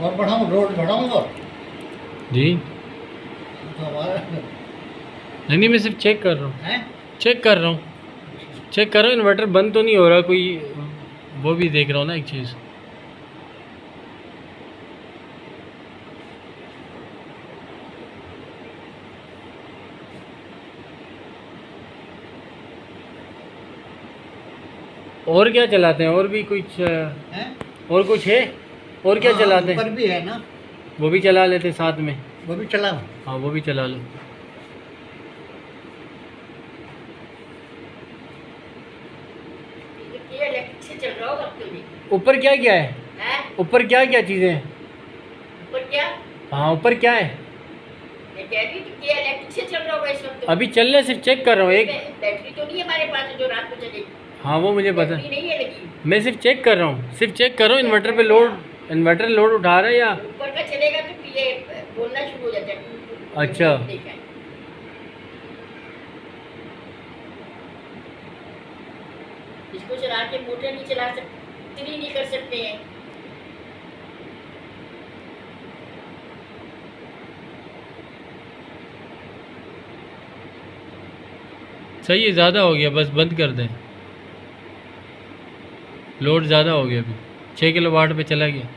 और बढ़ाऊँ, लोड बढ़ाऊँ और जी तो हमारा नहीं नहीं, मैं सिर्फ चेक कर रहा हूँ, है। चेक कर रहा हूँ, चेक कर रहा हूँ इन्वर्टर बंद तो नहीं हो रहा कोई, वो भी देख रहा हूँ ना एक चीज़। और क्या चलाते हैं, और भी कुछ हैं? और कुछ है, और क्या हाँ, चलाते ऊपर हैं? भी है ना, वो भी चला लेते साथ में। वो भी चला। हाँ वो भी चला लो। ये इलेक्ट्रिक से चल रहा होगा अब तो ये। ऊपर क्या क्या है? हैं? ऊपर क्या क्या चीज़ें हैं? ऊपर क्या? हाँ ऊपर क्या है? मैं कह रही हूँ कि ये इलेक्ट्रिक से चल रहा होगा इस वक्त तो। अभी चल रहे, सिर्फ चेक कर रहा हूँ एक। बैटरी तो नहीं है हमारे पास जो रात को चलेगी। हाँ वो मुझे पता बैटरी है, नहीं है लगी। मैं सिर्फ चेक कर रहा हूँ, सिर्फ चेक कर रहा हूँ इन्वर्टर पे लोड, इन्वर्टर लोड उठा रहा है या। ऊपर का चलेगा तो फिर ये बोलना शुरू हो जाता है। अच्छा। देखा है। इसको चला के मोटर नहीं चला सकते, नहीं कर सकते हैं। सही है, ज़्यादा हो गया, बस बंद कर दें, लोड ज़्यादा हो गया, अभी 6 किलो वाट पे चला गया।